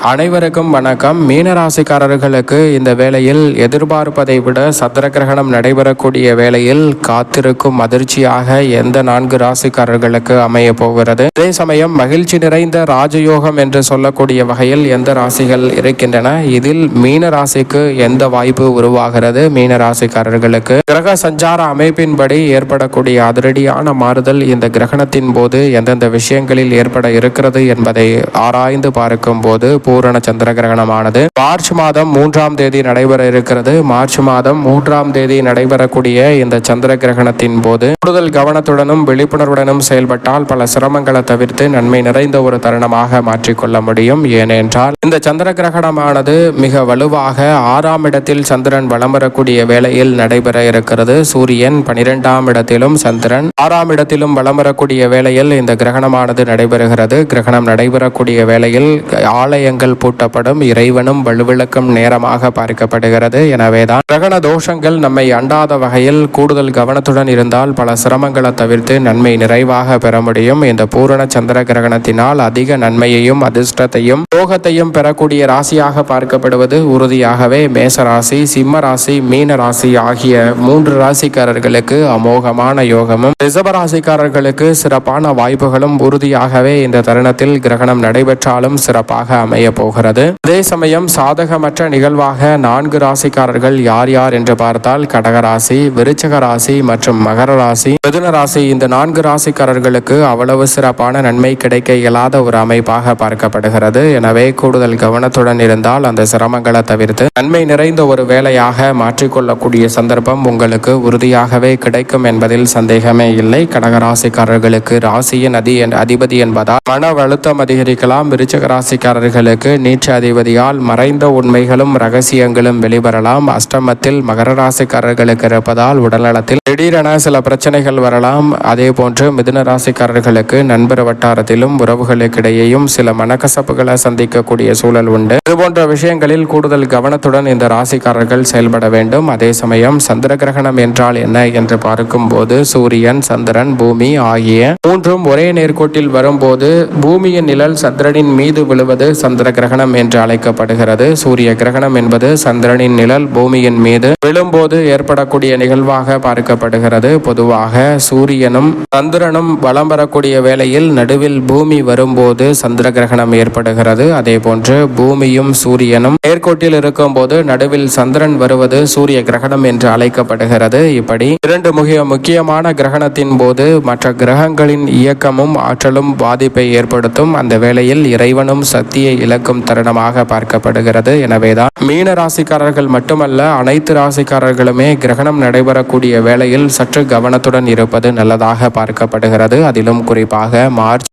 அனைவருக்கும் வணக்கம். மீனராசிக்காரர்களுக்கு இந்த வேளையில் எதிர்பார்ப்பதை விட சந்திர கிரகணம் நடைபெறக்கூடிய வேளையில் காத்திருக்கும் அதிர்ச்சியாக எந்த 4 ராசிக்காரர்களுக்கு அமைய போகிறது. அதே சமயம் மகிழ்ச்சி நிறைந்த ராஜயோகம் என்று சொல்லக்கூடிய வகையில் எந்த ராசிகள் இருக்கின்றன, இதில் மீன ராசிக்கு எந்த வாய்ப்பு உருவாகிறது, மீன ராசிக்காரர்களுக்கு கிரக சஞ்சார அமைப்பின்படி ஏற்படக்கூடிய அதிரடியான மாறுதல் இந்த கிரகணத்தின் போது எந்தெந்த விஷயங்களில் ஏற்பட இருக்கிறது என்பதை ஆராய்ந்து பார்க்கும் போது பூரண சந்திர கிரகணமானது மார்ச் மாதம் 3ஆம் தேதி நடைபெற இருக்கிறது. மார்ச் மாதம் 3ஆம் தேதி நடைபெறக்கூடிய இந்த சந்திர கிரகணத்தின் போது கூடுதல் கவனத்துடனும் விழிப்புணர்வுடனும் செயல்பட்டால் பல சிரமங்களை தவிர்த்து நன்மை நிறைந்த ஒரு தருணமாக மாற்றிக்கொள்ள முடியும். ஏனென்றால் இந்த சந்திர கிரகணமானது மிக வலுவாக 6ஆம் இடத்தில் சந்திரன் வலம் வரக்கூடிய வேளையில் நடைபெற இருக்கிறது. சூரியன் 12ஆம் இடத்திலும் சந்திரன் 6ஆம் இடத்திலும் வலம் வரக்கூடிய வேளையில் இந்த கிரகணமானது நடைபெறுகிறது. கிரகணம் நடைபெறக்கூடிய வேளையில் ஆலயங்கள் பூட்டப்படும், இறைவனும் வலுவிளக்கும் நேரமாக பார்க்கப்படுகிறது. எனவேதான் கிரகண தோஷங்கள் நம்மை அண்டாத வகையில் கூடுதல் கவனத்துடன் இருந்தால் பல சிரமங்களை தவிர்த்து நன்மை நிறைவாக பெற முடியும். இந்த பூரண சந்திர கிரகணத்தினால் அதிக நன்மையையும் அதிர்ஷ்டத்தையும் யோகத்தையும் பெறக்கூடிய ராசியாக பார்க்கப்படுவது உறுதியாகவே மேசராசி, சிம்ம ராசி, மீன ராசி ஆகிய 3 ராசிக்காரர்களுக்கு அமோகமான யோகமும், ரிஷபராசிக்காரர்களுக்கு சிறப்பான வாய்ப்புகளும் உறுதியாகவே இந்த தருணத்தில் கிரகணம் நடைபெற்றாலும் சிறப்பாக அமைய போகிறது. அதே சமயம் சாதகமற்ற நிகழ்வாக 4 ராசிக்காரர்கள் யார் யார் என்று பார்த்தால் கடகராசி, விருச்சிக ராசி மற்றும் மகர ராசி, மிதுன ராசி. இந்த 4 ராசிக்காரர்களுக்கு அவ்வளவு சிறப்பான நன்மை கிடைக்க இயலாத ஒரு அமைப்பாக பார்க்கப்படுகிறது. எனவே கூடுதல் கவனத்துடன் இருந்தால் அந்த சிரமங்களை தவிர்த்து நன்மை நிறைந்த ஒரு வேலையாக மாற்றிக்கொள்ளக்கூடிய சந்தர்ப்பம் உங்களுக்கு உறுதியாகவே கிடைக்கும் என்பதில் சந்தேகமே இல்லை. கடகராசிக்காரர்களுக்கு ராசியின் அதிபதி என்பதால் மன அழுத்தம் அதிகரிக்கலாம். விருச்சிக ராசிக்காரர்களுக்கு நீச்ச அதிபதியால் மறைந்த உண்மைகளும் ரகசியங்களும் வெளிவரலாம். அஷ்டமத்தில் மகர ராசிக்காரர்களுக்கு இருப்பதால் உடல்நலத்தில் திடீரென சில பிரச்சனைகள் வரலாம். அதே போன்று மிதுன ராசிக்காரர்களுக்கு நண்பர் வட்டாரத்திலும் உறவுகளுக்கிடையேயும் சில மனக்கசப்புகளை சந்திக்கக்கூடிய சூழல் உண்டு. இதுபோன்ற விஷயங்களில் கூடுதல் கவனத்துடன் இந்த ராசிக்காரர்கள் செயல்பட வேண்டும். அதே சமயம் சந்திர கிரகணம் என்றால் என்ன என்று பார்க்கும் போது சூரியன், சந்திரன், பூமி ஆகிய 3ம் ஒரே நேர்கோட்டில் வரும்போது பூமியின் நிழல் சந்திரனின் மீது விழுவது சந்திர கிரகணம் என்று அழைக்கப்படுகிறது. சூரிய கிரகணம் என்பது சந்திரனின் நிழல் பூமியின் மீது விழும்போது ஏற்படக்கூடிய நிகழ்வாக பார்க்கப்படுகிறது. பொதுவாக சூரியனும் சந்திரனும் வலம் வரக்கூடிய வேளையில் நடுவில் பூமி வரும்போது சந்திர கிரகணம் ஏற்படுகிறது. அதே போன்று பூமியும் சூரியனும் நேர்கோட்டில் இருக்கும் போது நடுவில் சந்திரன் வருவது சூரிய கிரகணம் என்று அழைக்கப்படுகிறது. இப்படி 2 முக்கியமான கிரகணத்தின் போது மற்ற கிரகங்களின் இயக்கமும் ஆற்றலும் பாதிப்பை ஏற்படுத்தும். அந்த வேளையில் இறைவனும் சக்தியை இழக்கும் தருணமாக பார்க்கப்படுகிறது. எனவேதான் மீன ராசிக்காரர்கள் மட்டுமல்ல அனைத்து ராசிக்காரர்களுமே கிரகணம் நடைபெறக்கூடிய வேளையில் சற்று கவனத்துடன் இருப்பது நல்லதாக பார்க்கப்படுகிறது. அதிலும் குறிப்பாக மார்ச்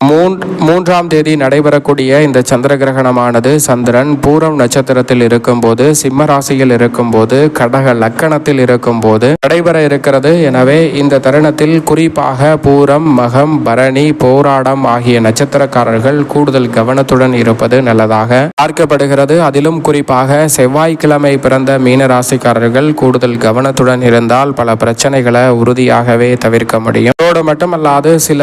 3ஆம் தேதி நடைபெறக்கூடிய இந்த சந்திர கிரகணமானது சந்திரன் பூரம் நட்சத்திரத்தில் இருக்கும் போது, சிம்ம ராசியில் இருக்கும் போது, கடக லக்கணத்தில் இருக்கும் போது நடைபெற இருக்கிறது. எனவே இந்த தருணத்தில் குறிப்பாக பூரம், மகம், பரணி, போராடம் ஆகிய நட்சத்திரக்காரர்கள் கூடுதல் கவனத்துடன் இருப்பது நல்லதாக பார்க்கப்படுகிறது. அதிலும் குறிப்பாக செவ்வாய்க்கிழமை பிறந்த மீன ராசிக்காரர்கள் கூடுதல் கவனத்துடன் இருந்தால் பல பிரச்சனைகளை உறுதியாகவே தவிர்க்க முடியும். அதோடு மட்டுமல்லாது சில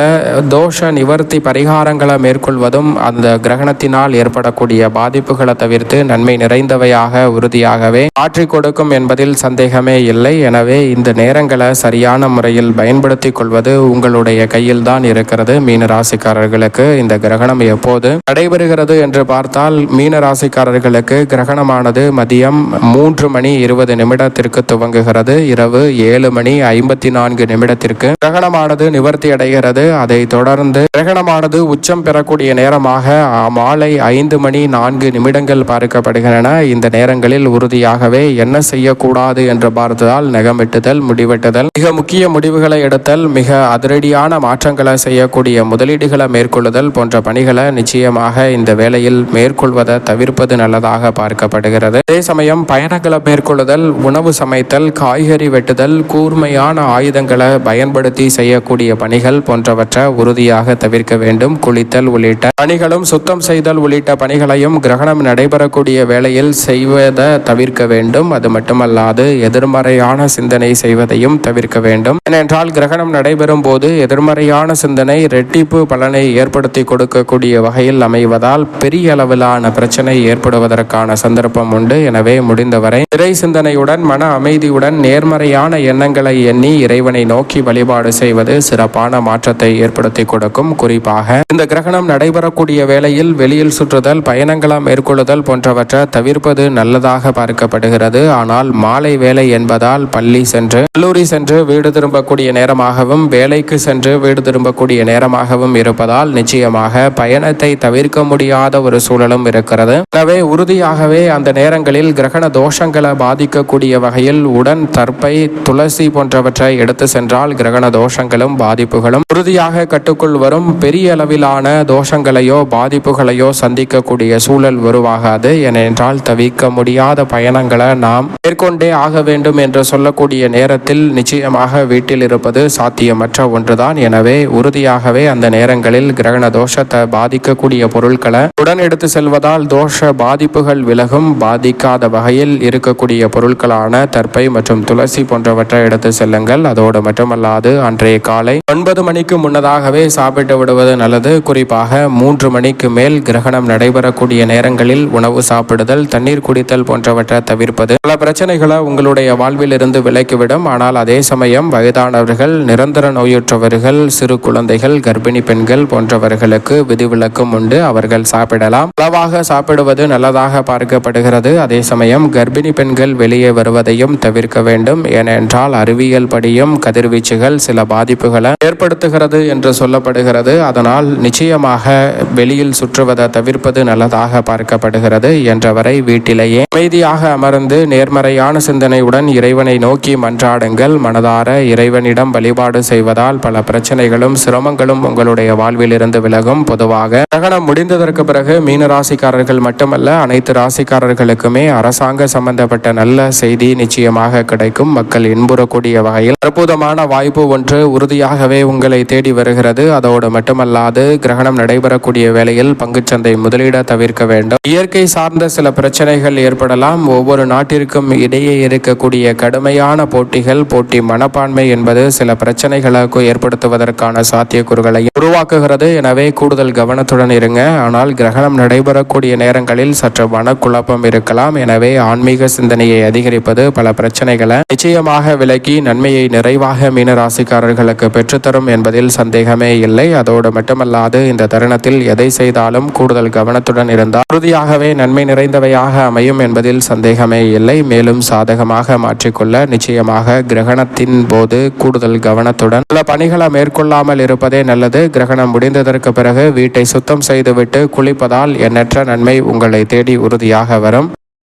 தோஷ நிவர்த்தி பரிகாரங்களை மேற்கொள்வதும் அந்த கிரகணத்தினால் ஏற்படக்கூடிய பாதிப்புகளை தவிர்த்து நன்மை நிறைந்தவையாக உறுதியாகவே மாற்றிக் கொடுக்கும் என்பதில் சந்தேகமே இல்லை. எனவே இந்த நேரங்களை சரியான முறையில் பயன்படுத்திக் கொள்வது உங்களுடைய கையில் தான் இருக்கிறது. மீன ராசிக்காரர்களுக்கு இந்த கிரகணம் எப்போது நடைபெறுகிறது என்று பார்த்தால் மீன ராசிக்காரர்களுக்கு கிரகணமானது மதியம் 3:20 துவங்குகிறது. இரவு 7:54 கிரகணமானது நிவர்த்தி அடைகிறது. அதை தொடர்ந்து கிரகணமானது உச்சம் பெறக்கூடிய நேரமாக மாலை 5:04 பார்க்கப்படுகின்றன. இந்த நேரங்களில் உறுதியாகவே என்ன செய்யக்கூடாது என்று பார்த்தால் நகமெட்டுதல், முடிவெட்டுதல், மிக முக்கிய முடிவுகளை எடுத்தல், மிக அதிரடியான மாற்றங்களை செய்யக்கூடிய முதலீடுகளை மேற்கொள்ளுதல் போன்ற பணிகளை நிச்சயமாக இந்த வேளையில் மேற்கொள்வதை தவிர்ப்பது நல்லதாக பார்க்கப்படுகிறது. அதே சமயம் பயணங்களை மேற்கொள்ளுதல், உணவு சமைத்தல், காய்கறி வெட்டுதல், கூர்மையான ஆயுதங்களை பயன்படுத்தி செய்யக்கூடிய பணிகள் போன்றவற்றை உறுதியாக தவிர்க்க வேண்டும். குளித்தல் உள்ளிட்ட பணிகளும் சுத்தம் செய்தல் உள்ளிட்ட பணிகளையும் கிரகணம் நடைபெறக்கூடிய வேளையில் செய்வதை தவிர்க்க வேண்டும். அது மட்டுமல்லாது எதிர்மறையான சிந்தனை செய்வதையும் தவிர்க்க வேண்டும். ஏனென்றால் கிரகணம் நடைபெறும் போது எதிர்மறையான சிந்தனை இரட்டிப்பு பலனை ஏற்படுத்தி கொடுக்கக்கூடிய வகையில் அமைவதால் பெரிய அளவில் அளவிலான பிரச்சனை ஏற்படுவதற்கான சந்தர்ப்பம் உண்டு. எனவே முடிந்தவரை இறை சிந்தனையுடன் மன அமைதியுடன் நேர்மறையான எண்ணங்களை எண்ணி இறைவனை நோக்கி வழிபாடு செய்வது சிறப்பான மாற்றத்தை ஏற்படுத்தி கொடுக்கும். குறிப்பாக இந்த கிரகணம் நடைபெறக்கூடிய வேளையில் வெளியில் சுற்றுதல், பயணங்களை மேற்கொள்ளுதல் போன்றவற்றை தவிர்ப்பது நல்லதாக பார்க்கப்படுகிறது. ஆனால் மாலை வேலை என்பதால் பள்ளி சென்று கல்லூரி சென்று வீடு திரும்பக்கூடிய நேரமாகவும் வேலைக்கு சென்று வீடு திரும்பக்கூடிய நேரமாகவும் இருப்பதால் நிச்சயமாக பயணத்தை தவிர்க்க முடியாத ஒரு சூழலும் இருக்கிறது. எனவே உறுதியாகவே அந்த நேரங்களில் கிரகண தோஷங்களை பாதிக்கக்கூடிய வகையில் உடன் தர்ப்பை, துளசி போன்றவற்றை எடுத்து சென்றால் கிரகண தோஷங்களும் பாதிப்புகளும் உறுதியாக கட்டுக்குள் வரும். பெரிய அளவிலான தோஷங்களையோ பாதிப்புகளையோ சந்திக்கக்கூடிய சூழல் உருவாகாது. ஏனென்றால் தவிர்க்க முடியாத பயணங்களை நாம் மேற்கொண்டே ஆக வேண்டும் என்று சொல்லக்கூடிய நேரத்தில் நிச்சயமாக வீட்டில் இருப்பது சாத்தியமற்ற ஒன்றுதான். எனவே உறுதியாகவே அந்த நேரங்களில் கிரகண தோஷத்தை பாதிக்கக்கூடிய பொருட்களை உடன் எடுத்து செல்வதால் தோஷ பாதிப்புகள் விலகும். பாதிக்காத வகையில் இருக்கக்கூடிய பொருட்களான தர்ப்பை மற்றும் துளசி போன்றவற்றை எடுத்து செல்லுங்கள். அதோடு மட்டுமல்லாது அன்றைய காலை 9 மணிக்கு முன்னதாகவே சாப்பிட்டு விடுவது நல்லது. குறிப்பாக 3 மணிக்கு மேல் கிரகணம் நடைபெறக்கூடிய நேரங்களில் உணவு சாப்பிடுதல், தண்ணீர் குடித்தல் போன்றவற்றை தவிர்ப்பது பல பிரச்சனைகளை உங்களுடைய வாழ்வில் இருந்து விலக்கிவிடும். ஆனால் அதே சமயம் வயதானவர்கள், நிரந்தர நோயுற்றவர்கள், சிறு குழந்தைகள், கர்ப்பிணி பெண்கள் போன்றவர்களுக்கு விதிவிலக்கும் உண்டு. அவர்கள் சாப்பிடலாம். அளவாக சாப்பிடுவது நல்லதாக பார்க்கப்படுகிறது. அதே சமயம் கர்ப்பிணி பெண்கள் வெளியே வருவதையும் தவிர்க்க வேண்டும். ஏனென்றால் அறிவியல் படியும் கதிர்வீச்சுகள் சில பாதிப்புகளை ஏற்படுத்துகிறது என்று சொல்லப்படுகிறது. அதனால் நிச்சயமாக வெளியில் சுற்றுவதை தவிர்ப்பது நல்லதாக பார்க்கப்படுகிறது. என்றவரை வீட்டிலேயே அமைதியாக அமர்ந்து நேர்மறையான சிந்தனையுடன் இறைவனை நோக்கி மன்றாடுங்கள். மனதார இறைவனிடம் வழிபாடு செய்வதால் பல பிரச்சனைகளும் சிரமங்களும் உங்களுடைய வாழ்வில் இருந்து விலகும். பொதுவாக கிரகணம் முடிந்ததற்கு பிறகு மீனராசிக்காரர்கள் மட்டுமல்ல, அனைத்து ராசிக்காரர்களுக்குமே அரசாங்க சம்பந்தப்பட்ட நல்ல செய்தி நிச்சயமாக கிடைக்கும். மக்கள் இன்புறக்கூடிய வகையில் அற்புதமான வாய்ப்பு ஒன்று உறுதியாகவே உங்களை தேடி வருகிறது. அதோடு மட்டுமல்லாது கிரகணம் நடைபெறக்கூடிய வேளையில் பங்குச்சந்தை முதலீட தவிர்க்க வேண்டும். இயற்கை சார்ந்த சில பிரச்சனைகள் ஏற்படலாம். ஒவ்வொரு நாட்டிற்கும் இடையே இருக்கக்கூடிய கடுமையான போட்டிகள், போட்டி மனப்பான்மை என்பது சில பிரச்சனைகளுக்கு ஏற்படுத்துவதற்கான சாத்தியக்கூறுகளை உருவாக்குகிறது. எனவே கூடுதல் கவனத்துடன் இருங்க. ஆனால் கிரகணம் நடைபெறக்கூடிய நேரங்களில் சற்று மனக்குழப்பம் இருக்கலாம். எனவே ஆன்மீக சிந்தனையை அதிகரிப்பது பல பிரச்சனைகளை நிச்சயமாக விலக்கி நன்மையை நிறைவாக மீனராசிக்காரர்களுக்கு பெற்றுத்தரும் என்பதில் சந்தேகமே இல்லை. அதோடு மட்டுமல்லாது இந்த தருணத்தில் எதை செய்தாலும் கூடுதல் கவனத்துடன் இருந்தால் உறுதியாகவே நன்மை நிறைந்தவையாக அமையும் என்பதில் சந்தேகமே இல்லை. மேலும் சாதகமாக மாற்றிக்கொள்ள நிச்சயமாக கிரகணத்தின் போது கூடுதல் கவனத்துடன் பல பணிகளை மேற்கொள்ளாமல் இருப்பதே நல்லது. கிரகணம் முடிந்ததற்கு பிறகு வீட்டை சுத்தம் செய்துவிட்டு குளிப்பதால் எண்ணற்ற நன்மை உங்களை தேடி உறுதியாக வரும்.